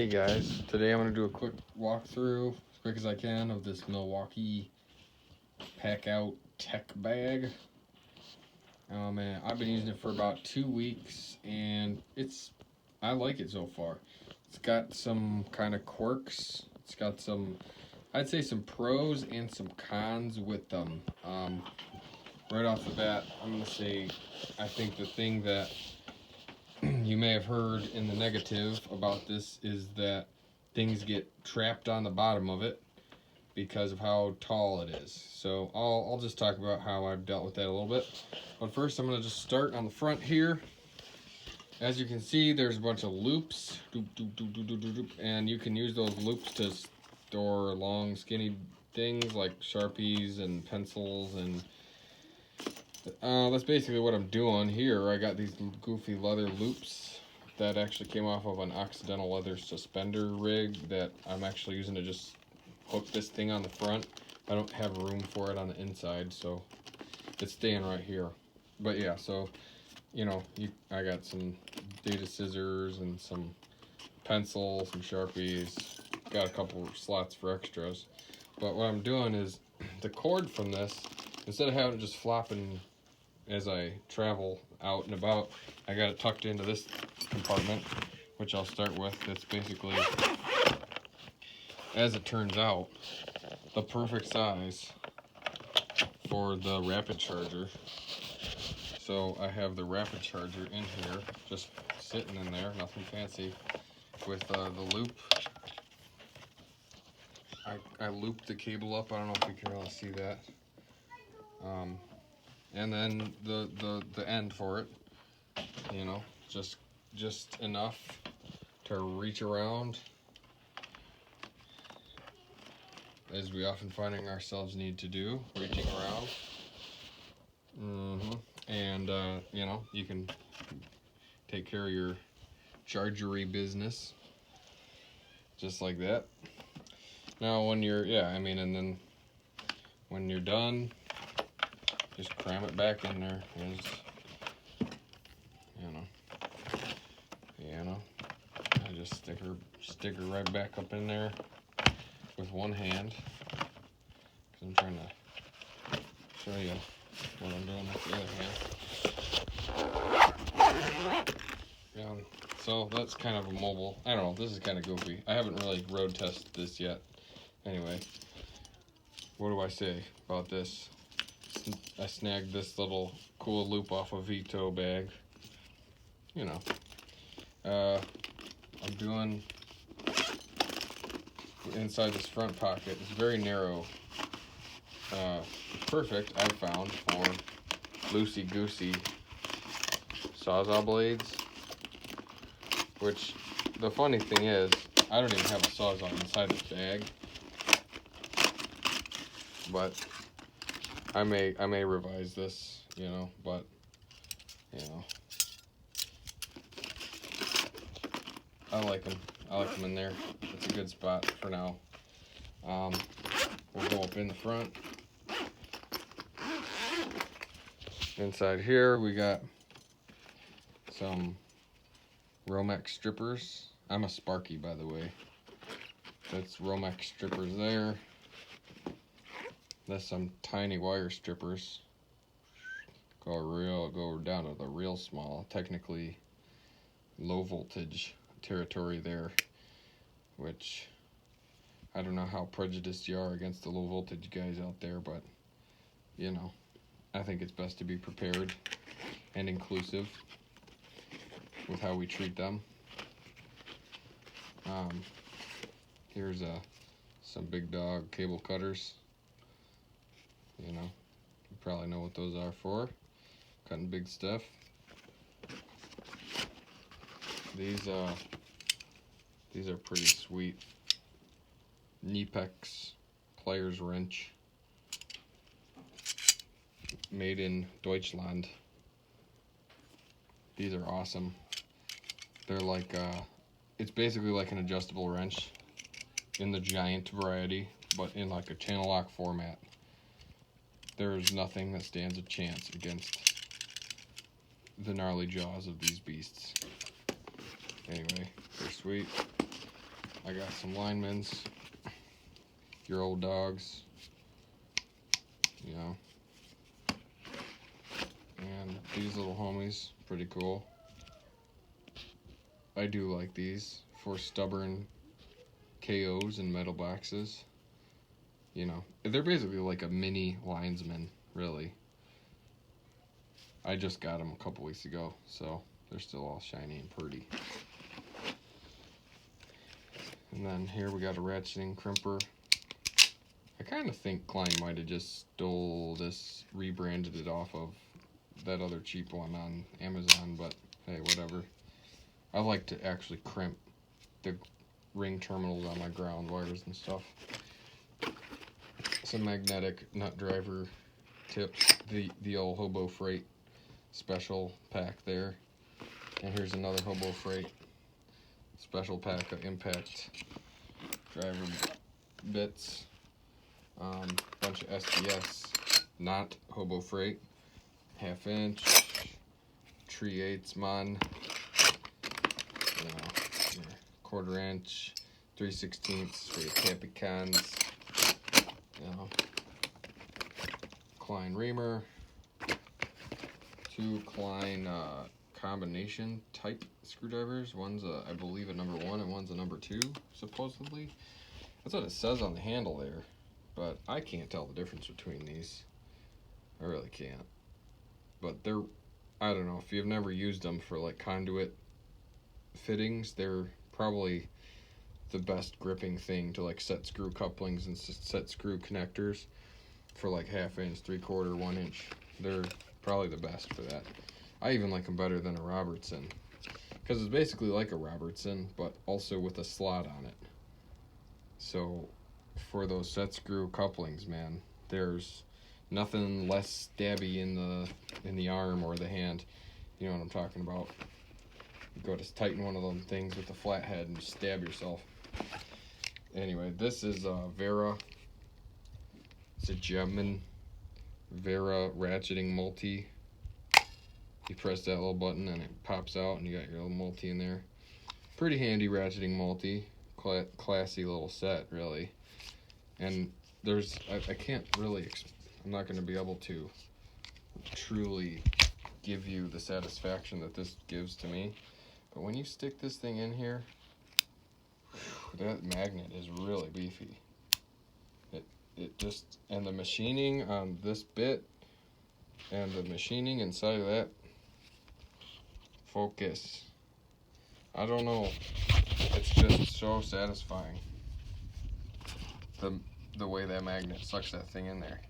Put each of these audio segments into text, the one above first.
Hey guys, today I'm going to do a quick walkthrough, as quick as I can, of this Milwaukee packout tech bag. Oh man, I've been using it for about 2 weeks and I like it so far. It's got some kind of quirks, it's got some, I'd say some pros and some cons with them. Right off the bat, I'm going to say, I think the thing that you may have heard in the negative about this is that things get trapped on the bottom of it because of how tall it is. So I'll just talk about how I've dealt with that a little bit. But first I'm going to just start on the front here. As you can see, there's a bunch of loops, and you can use those loops to store long skinny things like Sharpies and pencils, and that's basically what I'm doing here. I got these goofy leather loops that actually came off of an Occidental leather suspender rig that I'm actually using to just hook this thing on the front. I don't have room for it on the inside, so it's staying right here. But yeah, so you know, I got some data scissors and some pencils, some Sharpies, got a couple slots for extras. But what I'm doing is the cord from this, instead of having it just flopping as I travel out and about, I got it tucked into this compartment, which I'll start with. It's basically, as it turns out, the perfect size for the rapid charger. So I have the rapid charger in here, just sitting in there, nothing fancy, with the loop. I looped the cable up. I don't know if you can really see that. And then the end for it, you know, just enough to reach around, as we often finding ourselves need to do, reaching around. And you know, you can take care of your chargery business just like that. Now when you're, and then when you're done, just cram it back in there. I just stick her right back up in there with one hand, because I'm trying to show you what I'm doing with the other hand. So that's kind of a mobile. I don't know, this is kind of goofy. I haven't really road tested this yet. Anyway, what do I say about this? I snagged this little cool loop off a Veto bag. You know, I'm doing inside this front pocket. It's very narrow. Perfect, I've found, for loosey-goosey Sawzall blades. Which, the funny thing is, I don't even have a Sawzall inside this bag. But I may revise this, you know, but, you know, I like them. I like them in there. It's a good spot for now. We'll go up in the front. Inside here, we got some Romex Strippers. I'm a Sparky, by the way. That's Romex Strippers there. That's some tiny wire strippers. Go down to the real small, technically low voltage territory there, which I don't know how prejudiced you are against the low voltage guys out there, but you know, I think it's best to be prepared and inclusive with how we treat them. Here's some big dog cable cutters. You know, you probably know what those are for. Cutting big stuff. These are pretty sweet. Pecks Pliers wrench. Made in Deutschland. These are awesome. They're like, it's basically like an adjustable wrench in the giant variety, but in like a channel lock format. There's nothing that stands a chance against the gnarly jaws of these beasts. Anyway, they're sweet. I got some linemen's, your old dogs, you know, and these little homies, pretty cool. I do like these for stubborn KOs in metal boxes. You know, they're basically like a mini linesman, really. I just got them a couple weeks ago, so they're still all shiny and pretty. And then here we got a Ratcheting Crimper. I kind of think Klein might have just stole this, rebranded it off of that other cheap one on Amazon, but hey, whatever. I like to actually crimp the ring terminals on my ground wires and stuff. Some magnetic nut driver tips, the old Hobo Freight special pack there. And here's another Hobo Freight special pack of impact driver bits. Bunch of SDS, not Hobo Freight, 1/2 inch, 3/8 mon, you know, 1/4 inch, 3/16 for your Capicons, you know, Klein Reamer, 2 Klein combination type screwdrivers. One's I believe a number 1 and one's a number 2, supposedly. That's what it says on the handle there, but I can't tell the difference between these. I really can't. But they're, I don't know, if you've never used them for like conduit fittings, they're probably the best gripping thing to like set screw couplings and set screw connectors for like 1/2 inch, 3/4, 1 inch. They're probably the best for that. I even like them better than a Robertson, because it's basically like a Robertson, but also with a slot on it. So for those set screw couplings, man, there's nothing less stabby in the arm or the hand. You know what I'm talking about. You go to tighten one of them things with a flat head and just stab yourself. Anyway, this is Wera. It's a German Wera ratcheting multi. You press that little button and it pops out and you got your little multi in there. Pretty handy ratcheting multi. Classy little set, really. And there's, I can't really, I'm not going to be able to truly give you the satisfaction that this gives to me. But when you stick this thing in here, that magnet is really beefy. It just, and the machining on this bit and the machining inside of that focus, I don't know, it's just so satisfying. The way that magnet sucks that thing in there.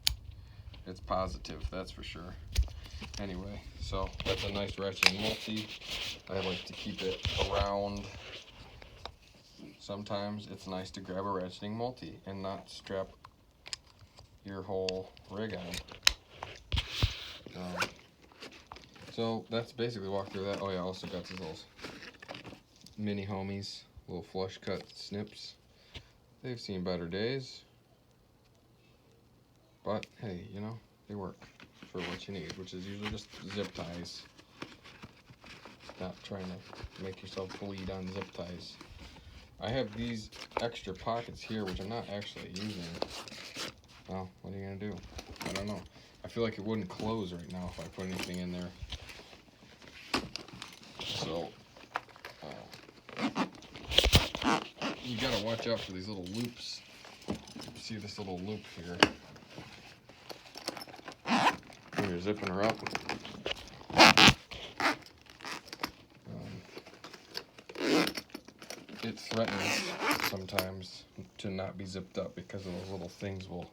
It's positive, that's for sure. Anyway, so that's a nice ratcheting multi. I like to keep it around. Sometimes it's nice to grab a ratcheting multi and not strap your whole rig on. So that's basically walk through that. Oh yeah, I also got these little mini homies, little flush cut snips. They've seen better days, but hey, you know, they work for what you need, which is usually just zip ties. Not trying to make yourself bleed on zip ties. I have these extra pockets here, which I'm not actually using. Well, what are you gonna do? I don't know. I feel like it wouldn't close right now if I put anything in there. So, you gotta watch out for these little loops. See this little loop here? When you're zipping her up. It threatens sometimes to not be zipped up because of those little things will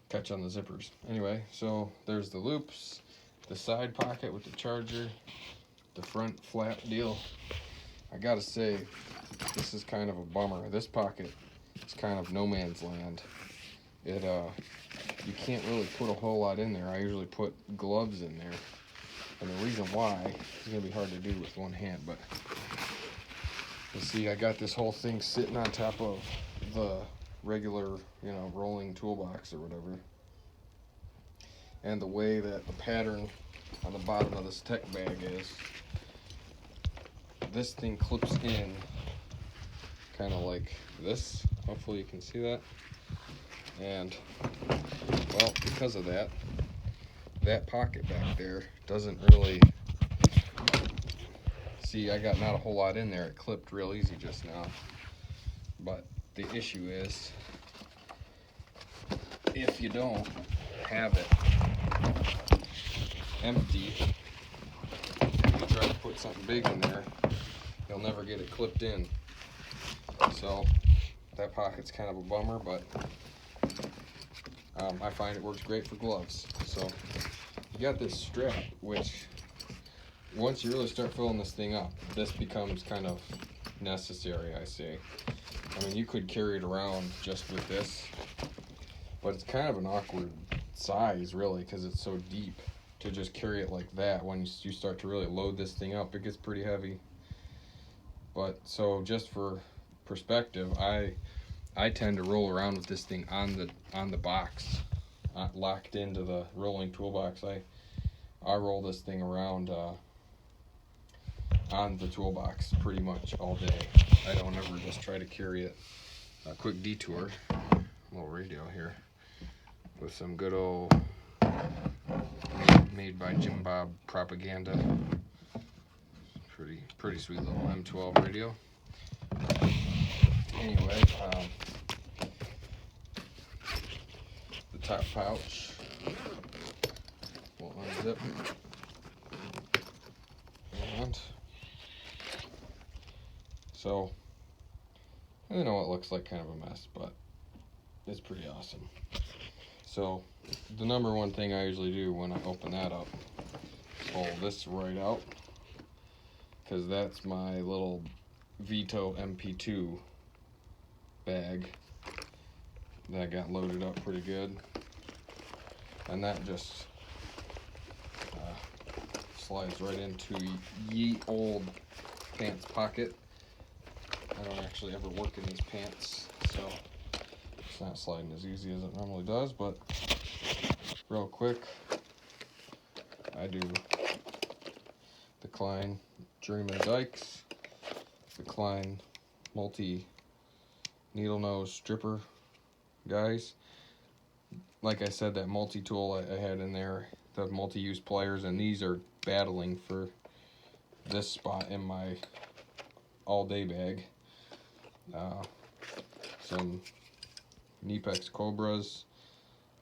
catch on the zippers. Anyway, so there's the loops, the side pocket with the charger, the front flap deal. I gotta say, this is kind of a bummer. This pocket is kind of no man's land. It you can't really put a whole lot in there. I usually put gloves in there, and the reason why is gonna be hard to do with one hand, but you see, I got this whole thing sitting on top of the regular, you know, rolling toolbox or whatever. And the way that the pattern on the bottom of this tech bag is, this thing clips in kind of like this. Hopefully you can see that. And, well, because of that, that pocket back there doesn't really, see, I got not a whole lot in there. It clipped real easy just now. But the issue is, if you don't have it empty, and you try to put something big in there, you'll never get it clipped in. So that pocket's kind of a bummer, but I find it works great for gloves. So you got this strap, which once you really start filling this thing up, this becomes kind of necessary, I say. I mean, you could carry it around just with this, but it's kind of an awkward size, really, because it's so deep to just carry it like that. When you start to really load this thing up, it gets pretty heavy. But so just for perspective, I tend to roll around with this thing on the box, locked into the rolling toolbox. I roll this thing around on the toolbox pretty much all day. I don't ever just try to carry it. A quick detour, little radio here with some good old made by Jim Bob propaganda. Pretty sweet little M12 radio. Anyway, the top pouch will unzip, and so I know it looks like kind of a mess, but it's pretty awesome. So the number one thing I usually do when I open that up is pull this right out, because that's my little Veto MP2 bag that got loaded up pretty good, and that just slides right into ye old pants pocket. I don't actually ever work in these pants, so it's not sliding as easy as it normally does, but real quick, I do the Klein Journeyman dikes, the Klein multi needle nose stripper guys. Like I said, that multi-tool I had in there, the multi-use pliers, and these are battling for this spot in my all-day bag. Some Pecks Cobras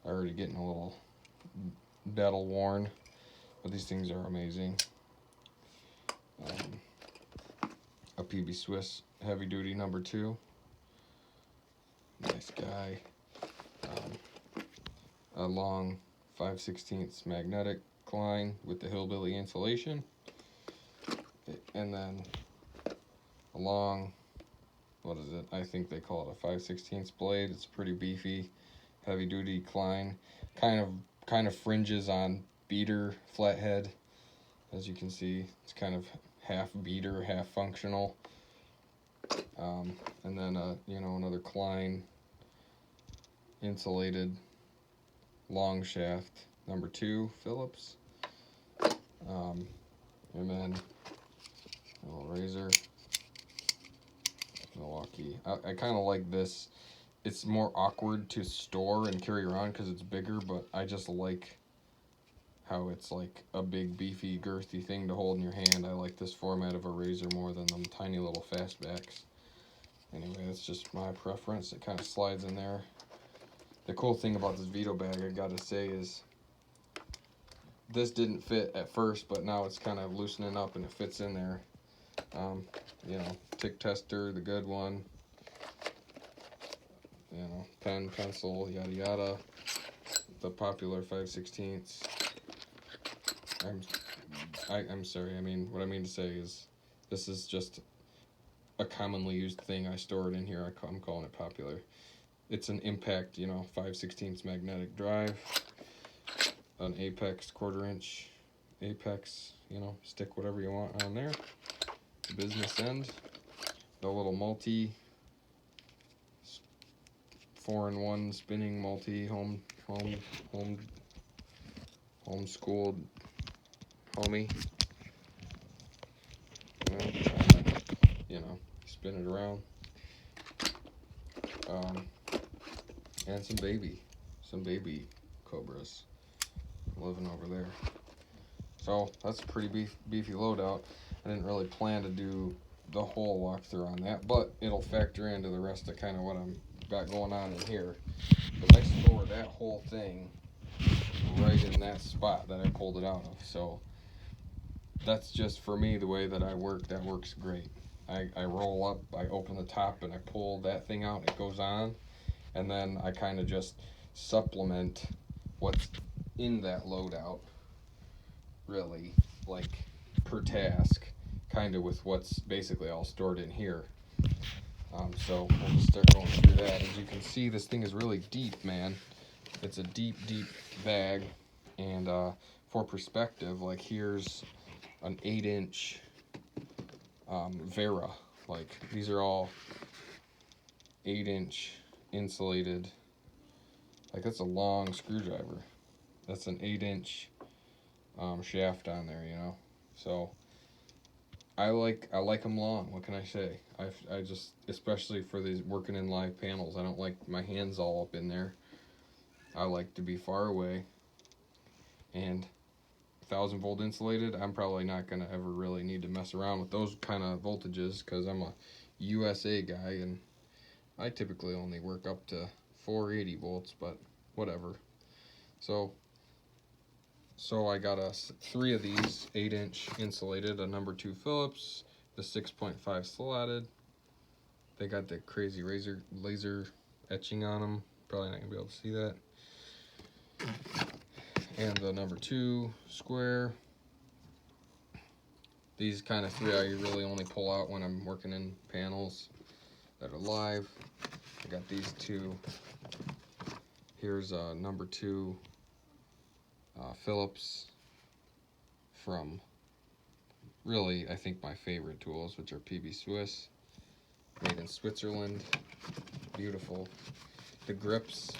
are already getting a little battle worn, but these things are amazing. A PB Swiss heavy duty number 2. Nice guy. A long 5/16 magnetic Klein with the hillbilly insulation, and then a long, what is it? I think they call it a 5/16 blade. It's pretty beefy, heavy duty Klein. Kind of fringes on beater flathead, as you can see. It's kind of half beater, half functional. And then another Klein insulated long shaft number 2 Phillips, and then a little razor Milwaukee. I kind of like this. It's more awkward to store and carry around because it's bigger, but I just like how it's like a big beefy girthy thing to hold in your hand. I like this format of a razor more than them tiny little fastbacks. Anyway, that's just my preference. It kind of slides in there. The cool thing about this Veto bag, I gotta say, is this didn't fit at first, but now it's kind of loosening up and it fits in there. Tick tester, the good one. Pen, pencil, yada yada. The popular 5/16. I'm sorry. What I mean to say is, this is just a commonly used thing. I store it in here. I'm calling it popular. It's an impact, 5/16 magnetic drive, an Apex 1/4 inch Apex, stick whatever you want on there. Business end, the little multi 4-in-1 spinning multi homeschooled homie. Spin it around. and some baby cobras living over there. So that's a pretty beefy loadout. I didn't really plan to do the whole walkthrough on that, but it'll factor into the rest of kind of what I'm got going on in here. But I store that whole thing right in that spot that I pulled it out of. So that's just for me the way that I work. That works great. I roll up, I open the top, and I pull that thing out. It goes on, and then I kind of just supplement what's in that loadout, really, like per task, kind of with what's basically all stored in here. So we'll just start going through that. As you can see, this thing is really deep, man. It's a deep bag, and for perspective, like here's an 8-inch Wera. Like these are all 8-inch insulated. Like that's a long screwdriver. That's an 8-inch shaft on there, you know. So I like them long. What can I say? I just, especially for these working in live panels, I don't like my hands all up in there. I like to be far away. And 1000-volt insulated, I'm probably not gonna ever really need to mess around with those kind of voltages because I'm a USA guy and I typically only work up to 480 volts, but whatever. So I got 3 of these 8-inch insulated, a number 2 Phillips, the 6.5 slotted. They got the crazy laser etching on them. Probably not gonna be able to see that. And the number 2 square. These kind of 3 I really only pull out when I'm working in panels that are live. I got these 2. Here's number 2 Phillips from really, I think, my favorite tools, which are PB Swiss, made in Switzerland. Beautiful. The grips,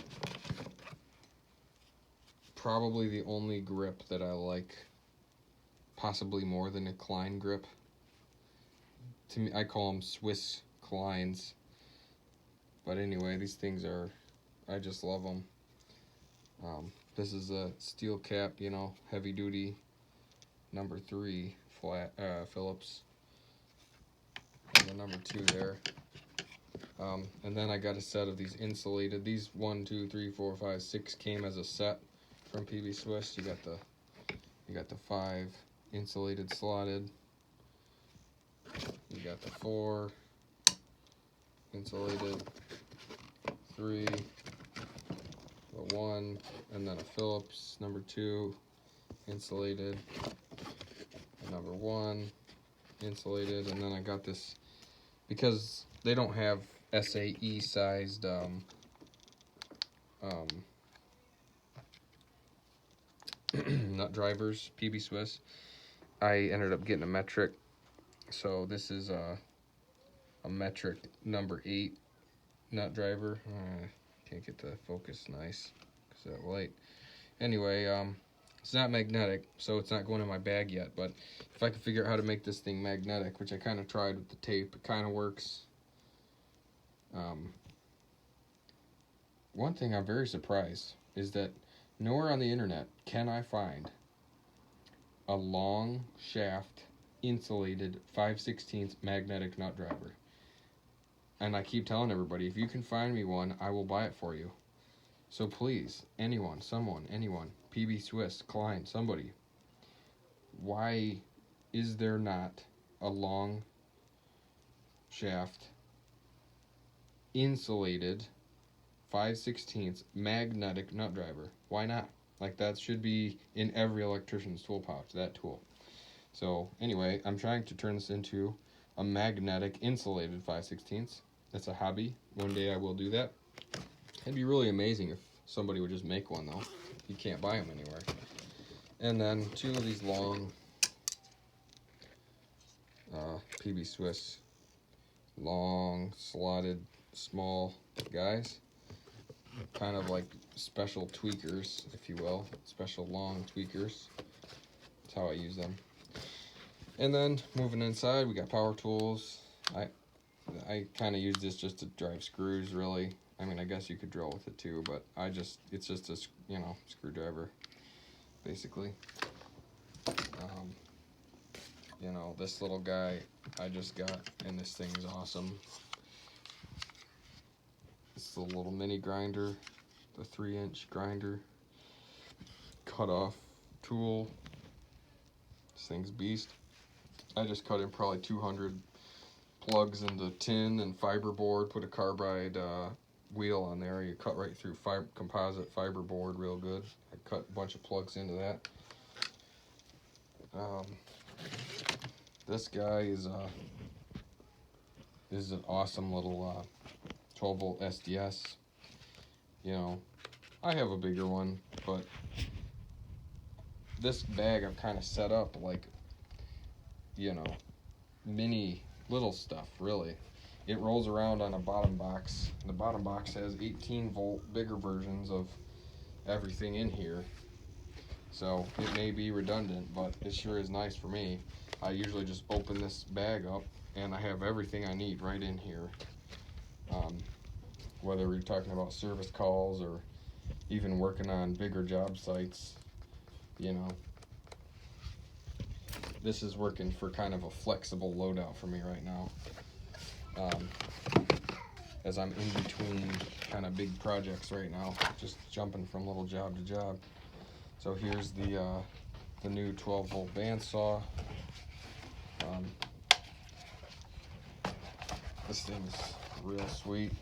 probably the only grip that I like, possibly more than a Klein grip. To me, I call them Swiss Kleins. But anyway, these things are, I just love them. This is a steel cap, you know, heavy duty, number 3 flat Phillips. And the number 2 there. And then I got a set of these insulated. These 1, 2, 3, 4, 5, 6 came as a set from PB Swiss. You got the 5 insulated slotted. You got the 4 insulated, 3, the 1, and then a Phillips number 2 insulated, number 1 insulated, and then I got this because they don't have SAE sized nut drivers, PB Swiss. I ended up getting a metric, so this is a metric number 8 nut driver. Can't get the focus nice because of that light. Anyway, it's not magnetic, so it's not going in my bag yet, but if I can figure out how to make this thing magnetic, which I kind of tried with the tape, it kind of works. One thing I'm very surprised is that nowhere on the internet can I find a long shaft insulated 5/16 magnetic nut driver. And I keep telling everybody, if you can find me one, I will buy it for you. So please, anyone, PB Swiss, Klein, somebody, why is there not a long shaft insulated 5/16 magnetic nut driver? Why not? Like, that should be in every electrician's tool pouch, that tool. So anyway, I'm trying to turn this into a magnetic insulated 5/16. That's a hobby. One day I will do that. It'd be really amazing if somebody would just make one, though. You can't buy them anywhere. And then 2 of these long PB Swiss long slotted small guys, kind of like special tweakers, if you will, special long tweakers. That's how I use them. And then moving inside, we got power tools. I kind of use this just to drive screws, really. I mean, I guess you could drill with it too, but it's just a, you know, screwdriver, basically. You know, this little guy I just got, and this thing is awesome. It's the little mini grinder, the 3-inch grinder, cut off tool. This thing's beast. I just cut in probably 200 plugs into tin and fiberboard, put a carbide wheel on there. You cut right through composite fiberboard real good. I cut a bunch of plugs into that. This guy is an awesome little 12 volt SDS. You know, I have a bigger one, but this bag I've kind of set up like, you know, mini little stuff, really. It rolls around on a bottom box. The bottom box has 18 volt bigger versions of everything in here, so it may be redundant, but it sure is nice for me. I usually just open this bag up and I have everything I need right in here. Whether we're talking about service calls or even working on bigger job sites, you know, this is working for kind of a flexible loadout for me right now, as I'm in between kind of big projects right now, just jumping from little job to job. So here's the new 12 volt bandsaw. This thing's real sweet.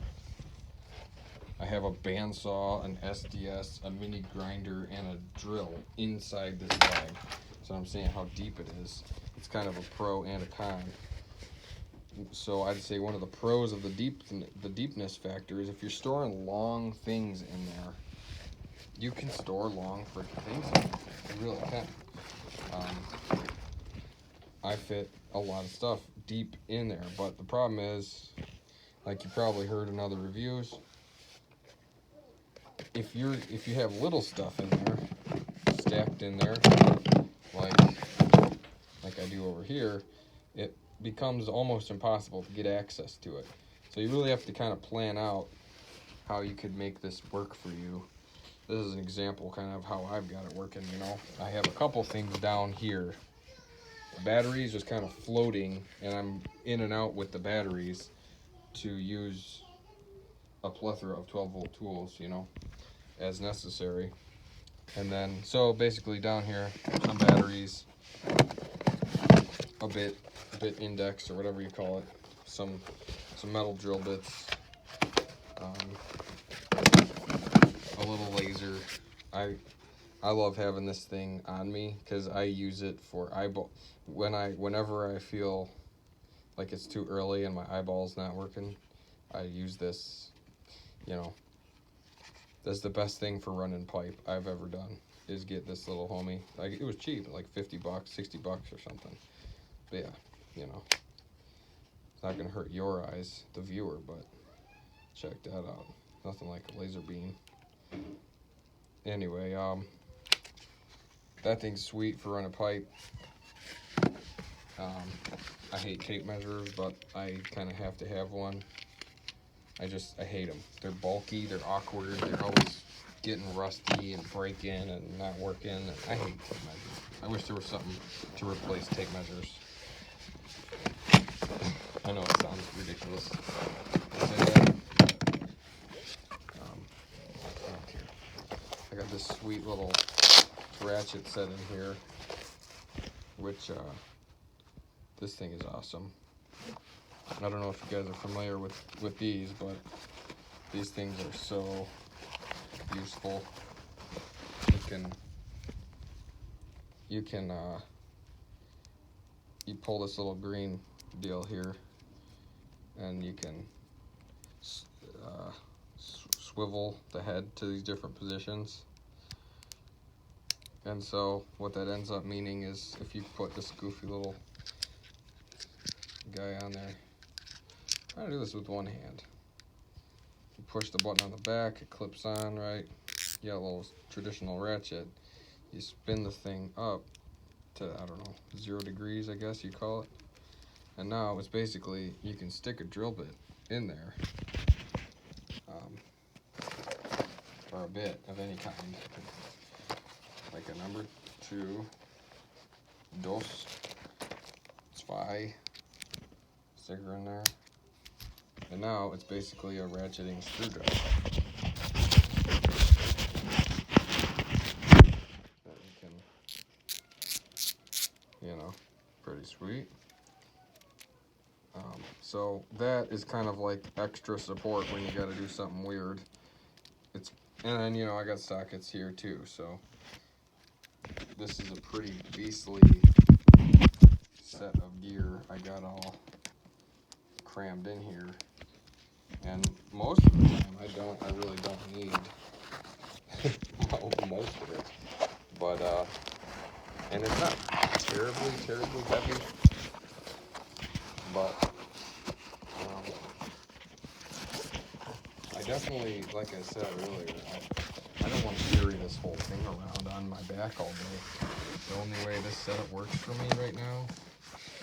I have a bandsaw, an SDS, a mini grinder, and a drill inside this bag. So I'm saying how deep it is. It's kind of a pro and a con. So I'd say one of the pros of the deepness factor is if you're storing long things in there, you can store long freaking things in there. You really can. I fit a lot of stuff deep in there, but the problem is, like you probably heard in other reviews, if you have little stuff in there, stacked in there, like I do over here, it becomes almost impossible to get access to it. So you really have to kind of plan out how you could make this work for you. This is an example kind of how I've got it working, you know. I have a couple things down here. The batteries just kind of floating, and I'm in and out with the batteries to use a plethora of 12 volt tools, you know, as necessary. And then, so basically down here, some batteries, a bit index or whatever you call it, some metal drill bits, a little laser. I love having this thing on me because I use it for eyeball. Whenever I feel like it's too early and my eyeball's not working, I use this. You know, that's the best thing for running pipe I've ever done, is get this little homie. Like, it was cheap, like $50, $60 or something. But yeah, you know, it's not gonna hurt your eyes, the viewer, but check that out. Nothing like a laser beam. Anyway, that thing's sweet for running pipe. I hate tape measures, but I kind of have to have one. I hate them. They're bulky, they're awkward, they're always getting rusty and breaking and not working. And I hate tape measures. I wish there was something to replace tape measures. I know it sounds ridiculous to say that. Okay. I got this sweet little ratchet set in here, which this thing is awesome. I don't know if you guys are familiar with these, but these things are so useful. You pull this little green deal here, and you can swivel the head to these different positions. And so what that ends up meaning is, if you put this goofy little guy on there, I'm gonna do this with one hand. You push the button on the back, it clips on, right? You got a little traditional ratchet. You spin the thing up to, I don't know, 0 degrees, I guess you call it. And now it's basically, you can stick a drill bit in there, or a bit of any kind, like a number 2, dos, 2, sticker in there. And now it's basically a ratcheting screwdriver that you can, you know, pretty sweet. So that is kind of like extra support when you got to do something weird. And then, you know, I got sockets here too, so this is a pretty beastly set of gear I got all crammed in here. And most of the time I really don't need most of it. But and it's not terribly heavy, but I definitely, like I said earlier, I don't want to carry this whole thing around on my back all day. The only way this setup works for me right now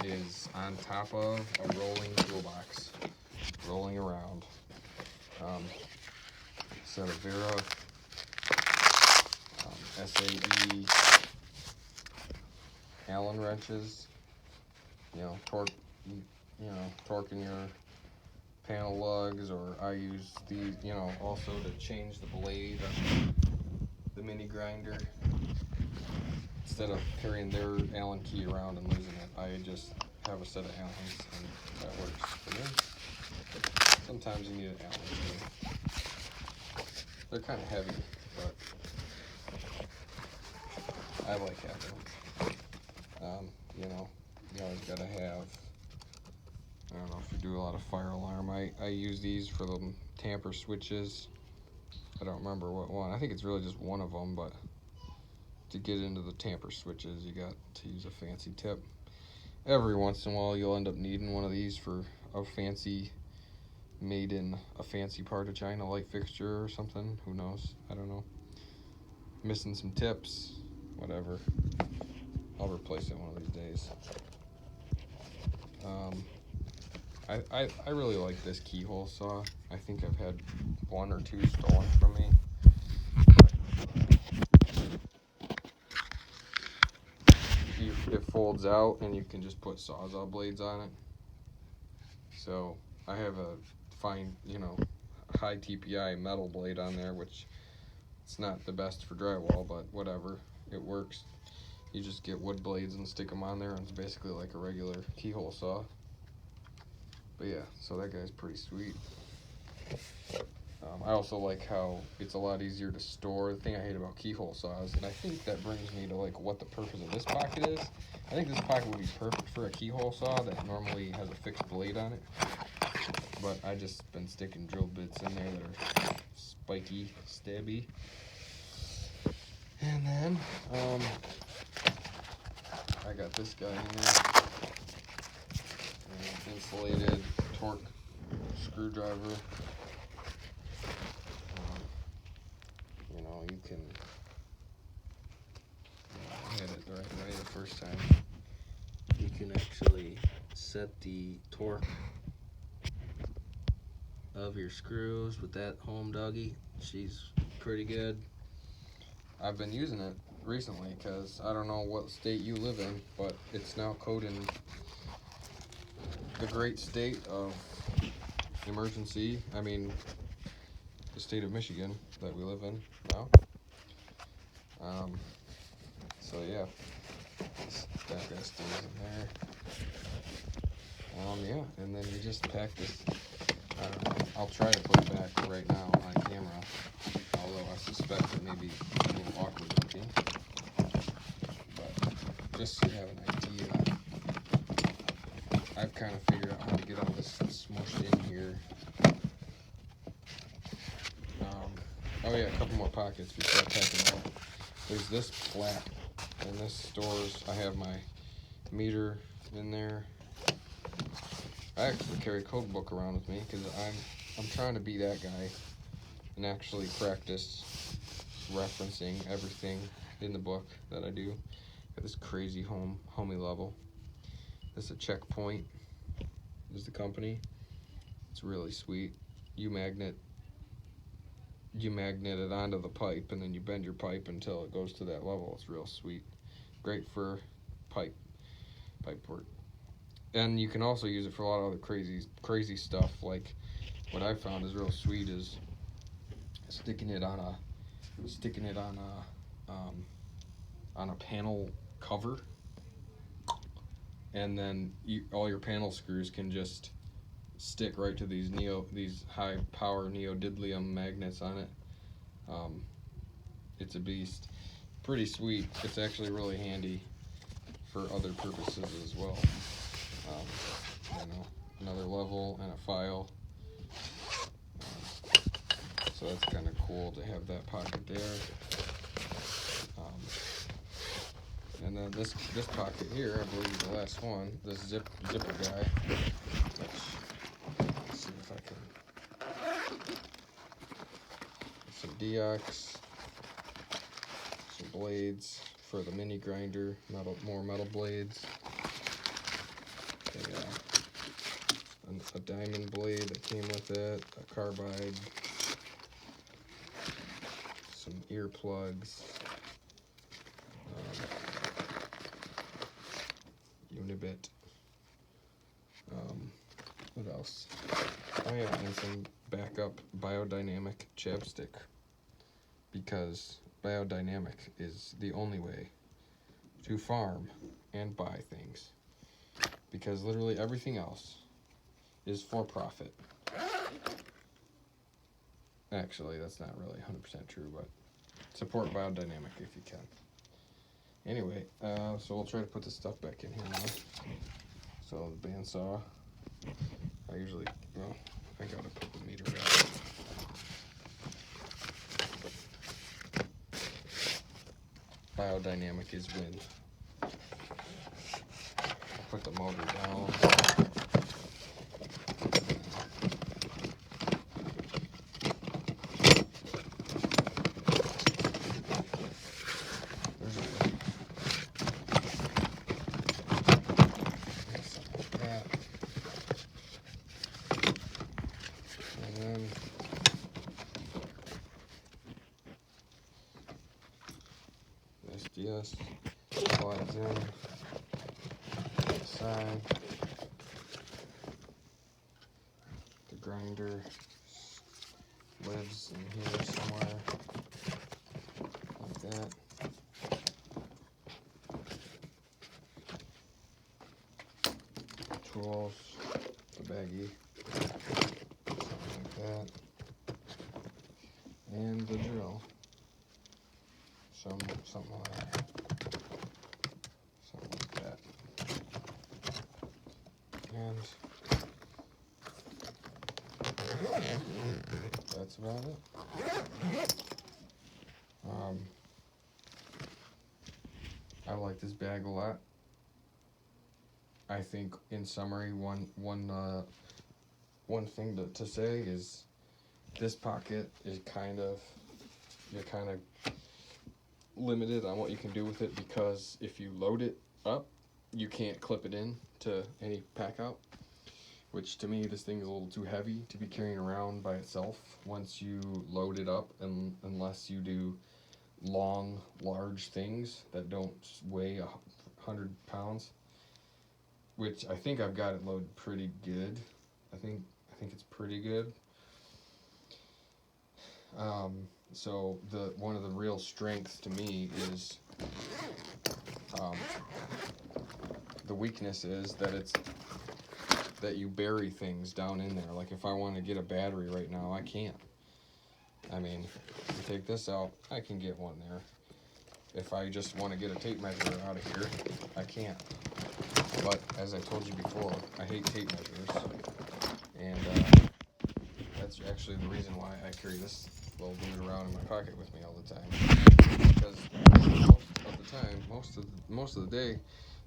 is on top of a rolling toolbox, rolling around. Set of Wera SAE Allen wrenches, you know, torquing your panel lugs, or I use these, you know, also to change the blade of the mini grinder. Instead of carrying their Allen key around and losing it, I just have a set of Allens, and that works for me. Sometimes you need an Allen key. They're kind of heavy, but I like having them. You know, you always gotta have, I don't know if you do a lot of fire alarm. I use these for the tamper switches. I don't remember what one. I think it's really just one of them, but to get into the tamper switches, you got to use a fancy tip. Every once in a while, you'll end up needing one of these for a fancy, made in a fancy part of China light fixture or something. Who knows? I don't know. Missing some tips, whatever. I'll replace it one of these days. I really like this keyhole saw. I think I've had 1 or 2 stolen from me. It folds out and you can just put sawzall blades on it. So I have a fine, you know, high TPI metal blade on there, which it's not the best for drywall, but whatever, it works. You just get wood blades and stick them on there, and it's basically like a regular keyhole saw. But yeah, so that guy's pretty sweet. I also like how it's a lot easier to store. The thing I hate about keyhole saws, and I think that brings me to like what the purpose of this pocket is. I think this pocket would be perfect for a keyhole saw that normally has a fixed blade on it. But I just been sticking drill bits in there that are spiky, stabby. And then I got this guy in there, an insulated torque screwdriver. You know, you can hit it the right way the first time. You can actually set the torque of your screws with that home doggy. She's pretty good. I've been using it recently because I don't know what state you live in, but it's now coding the great state of emergency. I mean, the state of Michigan that we live in now. So yeah, that guy stays in there. Yeah, and then you just pack this. I don't know. I'll try to put it back right now on camera, although I suspect it may be a little awkward looking. But just so you have an idea, I've kind of figured out how to get all this smushed in here. Oh yeah, a couple more pockets before I pack it out. There's this flap, and this stores, I have my meter in there. I actually carry a code book around with me because I'm trying to be that guy and actually practice referencing everything in the book that I do. Got this crazy homey level. This is a checkpoint is the company. It's really sweet. You magnet it onto the pipe, and then you bend your pipe until it goes to that level. It's real sweet. Great for pipe work. And you can also use it for a lot of other crazy stuff. Like what I found is real sweet is sticking it on a panel cover, and then all your panel screws can just stick right to these high power neodymium magnets on it. It's a beast. Pretty sweet. It's actually really handy for other purposes as well. Another level and a file. So that's kind of cool to have that pocket there. And then this pocket here, I believe is the last one. This zipper guy. Let's see if I can. Some deox, some blades for the mini grinder, more metal blades. A diamond blade that came with it, a carbide, some earplugs, unibit. What else? Oh yeah, and some backup biodynamic chapstick, because biodynamic is the only way to farm and buy things, because literally everything else is for profit. Actually, that's not really 100% true, but support biodynamic if you can. Anyway, so we'll try to put this stuff back in here now. So the bandsaw, I gotta put the meter back. Biodynamic is win. Put the motor down. SDS slides in the side. The grinder lives in here somewhere, like that. Tools, the baggie, something like that, and the drill. Something like that. And that's about it. I like this bag a lot. I think, in summary, one thing to say is this pocket is you're kind of limited on what you can do with it, because if you load it up, you can't clip it in to any packout, which to me, this thing is a little too heavy to be carrying around by itself once you load it up, unless you do long, large things that don't weigh 100 pounds, which I think I've got it loaded pretty good. I think it's pretty good. So one of the real strengths to me is, the weakness is that you bury things down in there. Like if I want to get a battery right now, I can't. I mean, if you take this out, I can get one there. If I just want to get a tape measure out of here, I can't. But as I told you before, I hate tape measures, and that's actually the reason why I carry this little dude around in my pocket with me all the time. Because most of the day,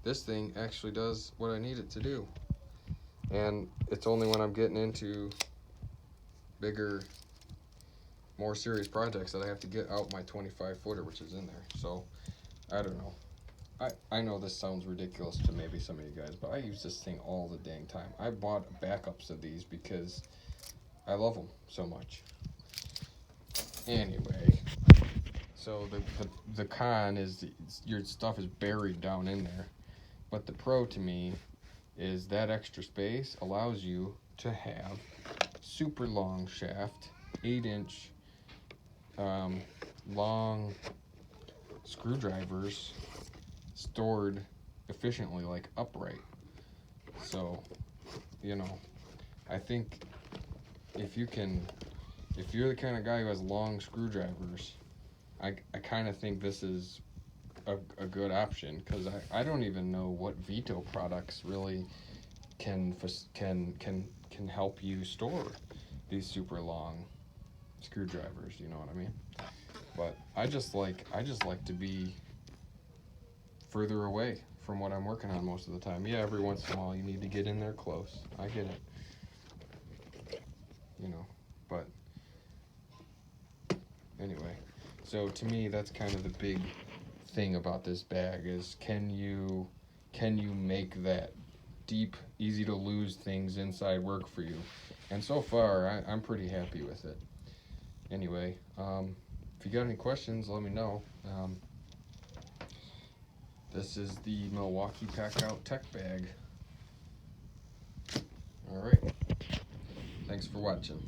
this thing actually does what I need it to do. And it's only when I'm getting into bigger, more serious projects that I have to get out my 25 footer, which is in there. So I don't know. I know this sounds ridiculous to maybe some of you guys, but I use this thing all the dang time. I bought backups of these because I love them so much. Anyway, so the con is your stuff is buried down in there, but the pro to me is that extra space allows you to have super long shaft, 8-inch long screwdrivers stored efficiently, like upright. So, you know, I think if you're the kind of guy who has long screwdrivers, I kind of think this is a good option, because I don't even know what Veto products really can help you store these super long screwdrivers, you know what I mean? But I just like to be further away from what I'm working on most of the time. Yeah, every once in a while you need to get in there close. I get it. You know, but anyway, so to me that's kind of the big thing about this bag is can you make that deep, easy to lose things inside work for you? And so far I'm pretty happy with it. Anyway, if you got any questions, let me know. This is the Milwaukee Packout Tech Bag. Alright, thanks for watching.